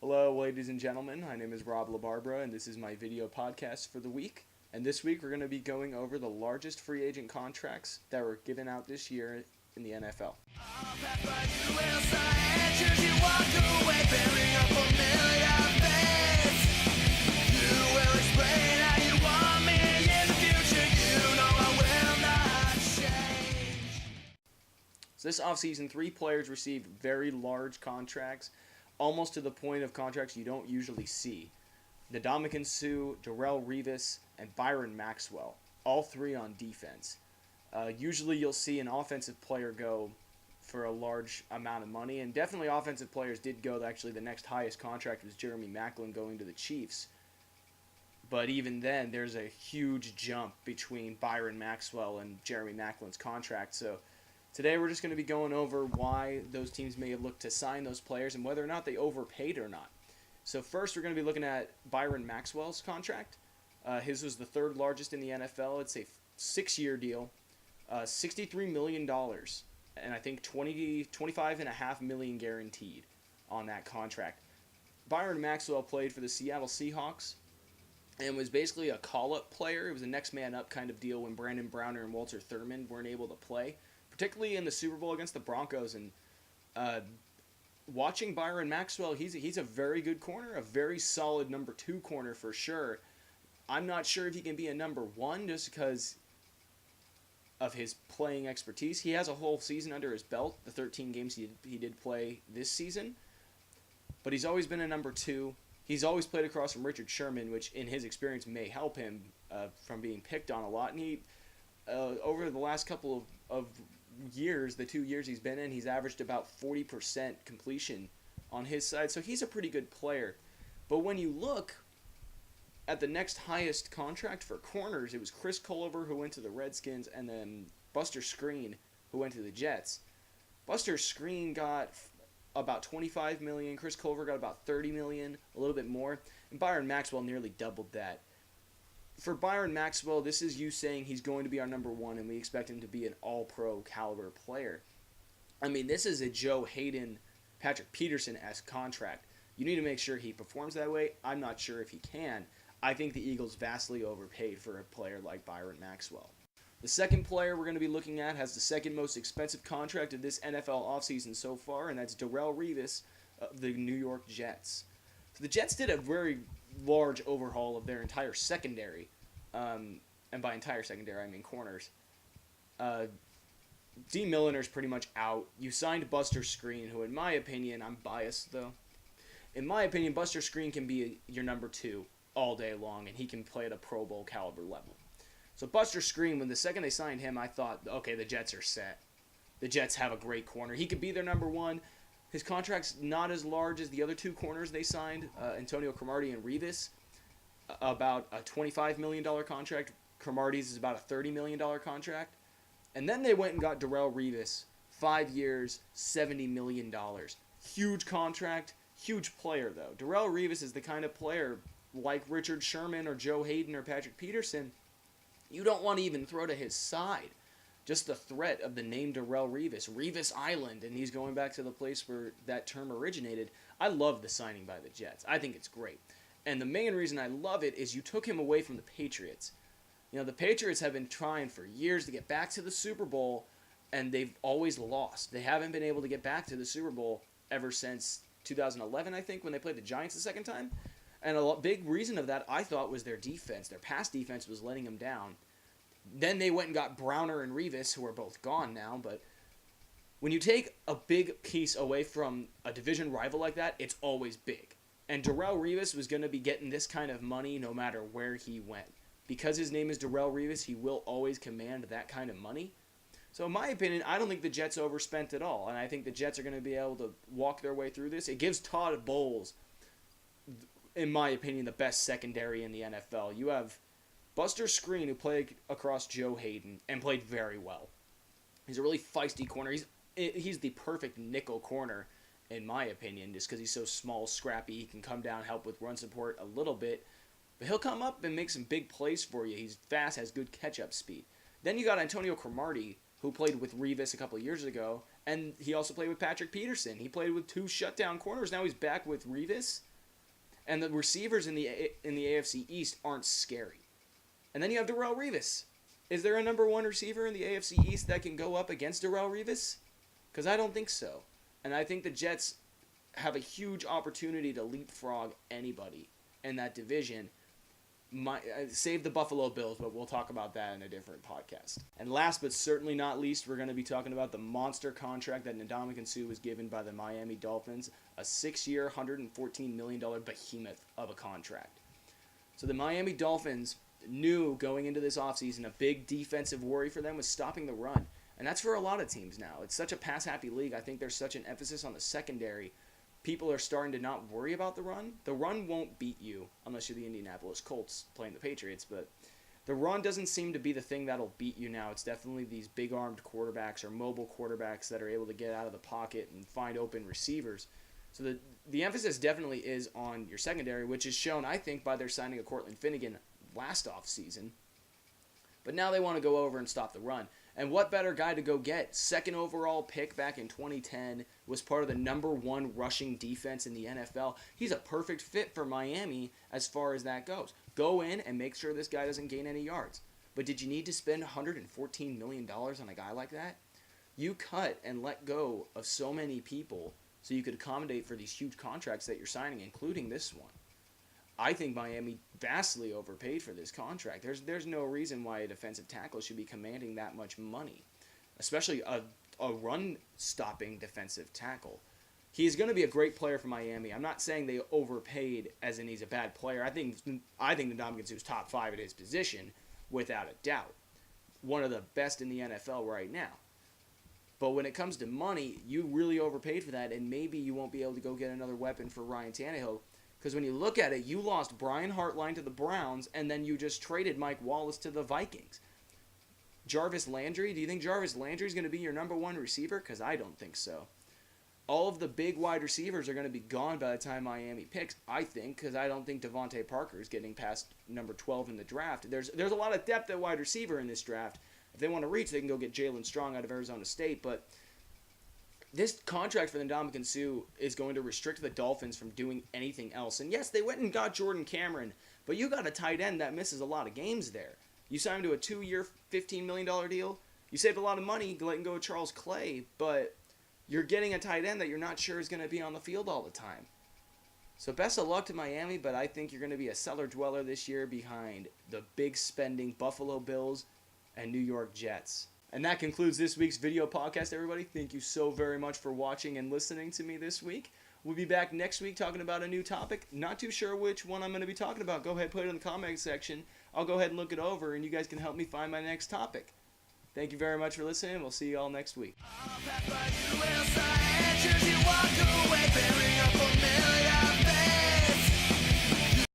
Hello, ladies and gentlemen. My name is Rob LaBarbera, and this is my video podcast for the week. And this week, we're going to be going over the largest free agent contracts that were given out this year in the NFL. So this offseason, 3 players received very large contracts, almost to the point of contracts you don't usually see. Ndamukong Suh, Darrelle Revis, and Byron Maxwell, all 3 on defense. Usually you'll see an offensive player go for a large amount of money, and definitely offensive players did go. Actually, the next highest contract was Jeremy Maclin going to the Chiefs. But even then, there's a huge jump between Byron Maxwell and Jeremy Maclin's contract. So today we're just going to be going over why those teams may have looked to sign those players and whether or not they overpaid or not. So first we're going to be looking at Byron Maxwell's contract. His was the 3rd largest in the NFL. It's a 6-year deal, $63 million, and I think $25.5 million guaranteed on that contract. Byron Maxwell played for the Seattle Seahawks and was basically a call-up player. It was a next man up kind of deal when Brandon Browner and Walter Thurman weren't able to play, particularly in the Super Bowl against the Broncos. And watching Byron Maxwell, he's a very good corner, a very solid number 2 corner for sure. I'm not sure if he can be a number 1 just because of his playing expertise. He has a whole season under his belt, the 13 games he did play this season. But he's always been a number 2. He's always played across from Richard Sherman, which in his experience may help him from being picked on a lot. And he, over the last couple of years, the 2 years he's been in, he's averaged about 40% completion on his side. So he's a pretty good player. But when you look at the next highest contract for corners, it was Chris Culliver, who went to the Redskins, and then Buster Skrine, who went to the Jets. Buster Skrine got about $25 million. Chris Culliver got about $30 million, a little bit more. And Byron Maxwell nearly doubled that. For Byron Maxwell, this is you saying he's going to be our number 1, and we expect him to be an all-pro caliber player. I mean, this is a Joe Hayden, Patrick Peterson-esque contract. You need to make sure he performs that way. I'm not sure if he can. I think the Eagles vastly overpaid for a player like Byron Maxwell. The second player we're going to be looking at has the second most expensive contract of this NFL offseason so far, and that's Darrelle Revis of the New York Jets. So the Jets did a very large overhaul of their entire secondary, and by entire secondary I mean corners. D. Milliner's pretty much out. You signed Buster Skrine, who in my opinion, I'm biased though, in my opinion Buster Skrine can be your number 2 all day long, and he can play at a Pro Bowl caliber level. So Buster Skrine, when the second they signed him, I thought, okay, the Jets are set. The Jets have a great corner. He could be their number 1. His contract's not as large as the other 2 corners they signed, Antonio Cromartie and Revis, about a $25 million contract. Cromartie's is about a $30 million contract. And then they went and got Darrelle Revis, 5 years, $70 million. Huge contract, huge player, though. Darrelle Revis is the kind of player, like Richard Sherman or Joe Hayden or Patrick Peterson, you don't want to even throw to his side. Just the threat of the name Darrelle Revis, Revis Island, and he's going back to the place where that term originated. I love the signing by the Jets. I think it's great. And the main reason I love it is you took him away from the Patriots. You know, the Patriots have been trying for years to get back to the Super Bowl, and they've always lost. They haven't been able to get back to the Super Bowl ever since 2011, I think, when they played the Giants the second time. And a big reason of that, I thought, was their defense. Their pass defense was letting them down. Then they went and got Browner and Revis, who are both gone now. But when you take a big piece away from a division rival like that, it's always big. And Darrelle Revis was going to be getting this kind of money no matter where he went. Because his name is Darrelle Revis, he will always command that kind of money. So in my opinion, I don't think the Jets overspent at all. And I think the Jets are going to be able to walk their way through this. It gives Todd Bowles, in my opinion, the best secondary in the NFL. You have Buster Skrine, who played across Joe Hayden and played very well. He's a really feisty corner. He's the perfect nickel corner, in my opinion, just because he's so small, scrappy. He can come down, help with run support a little bit. But he'll come up and make some big plays for you. He's fast, has good catch-up speed. Then you got Antonio Cromartie, who played with Revis a couple of years ago, and he also played with Patrick Peterson. He played with 2 shutdown corners. Now he's back with Revis. And the receivers in the AFC East aren't scary. And then you have Darrelle Revis. Is there a number one receiver in the AFC East that can go up against Darrelle Revis? Because I don't think so. And I think the Jets have a huge opportunity to leapfrog anybody in that division. Save the Buffalo Bills, but we'll talk about that in a different podcast. And last but certainly not least, we're going to be talking about the monster contract that Ndamukong Suh was given by the Miami Dolphins, a 6-year, $114 million behemoth of a contract. So the Miami Dolphins knew going into this offseason a big defensive worry for them was stopping the run. And that's for a lot of teams now. It's such a pass-happy league. I think there's such an emphasis on the secondary. People are starting to not worry about the run. The run won't beat you unless you're the Indianapolis Colts playing the Patriots, but the run doesn't seem to be the thing that'll beat you now. It's definitely these big-armed quarterbacks or mobile quarterbacks that are able to get out of the pocket and find open receivers. So the emphasis definitely is on your secondary, which is shown, I think, by their signing of Cortland Finnegan last offseason. But now they want to go over and stop the run. And what better guy to go get? Second overall pick back in 2010, was part of the number one rushing defense in the NFL. He's a perfect fit for Miami as far as that goes. Go in and make sure this guy doesn't gain any yards. But did you need to spend $114 million on a guy like that? You cut and let go of so many people so you could accommodate for these huge contracts that you're signing, including this one. I think Miami vastly overpaid for this contract. There's no reason why a defensive tackle should be commanding that much money, especially a run-stopping defensive tackle. He's going to be a great player for Miami. I'm not saying they overpaid as in he's a bad player. I think Ndamukong Suh is top 5 at his position, without a doubt. One of the best in the NFL right now. But when it comes to money, you really overpaid for that, and maybe you won't be able to go get another weapon for Ryan Tannehill. Because when you look at it, you lost Brian Hartline to the Browns, and then you just traded Mike Wallace to the Vikings. Jarvis Landry, do you think Jarvis Landry is going to be your number one receiver? Because I don't think so. All of the big wide receivers are going to be gone by the time Miami picks, I think, because I don't think Devontae Parker is getting past number 12 in the draft. There's a lot of depth at wide receiver in this draft. If they want to reach, they can go get Jalen Strong out of Arizona State, but this contract for the Ndamukong Suh is going to restrict the Dolphins from doing anything else. And yes, they went and got Jordan Cameron, but you got a tight end that misses a lot of games there. You signed him to a 2-year, $15 million deal. You saved a lot of money letting go of Charles Clay, but you're getting a tight end that you're not sure is going to be on the field all the time. So best of luck to Miami, but I think you're going to be a cellar dweller this year behind the big spending Buffalo Bills and New York Jets. And that concludes this week's video podcast, everybody. Thank you so very much for watching and listening to me this week. We'll be back next week talking about a new topic. Not too sure which one I'm going to be talking about. Go ahead, put it in the comment section. I'll go ahead and look it over, and you guys can help me find my next topic. Thank you very much for listening. We'll see you all next week.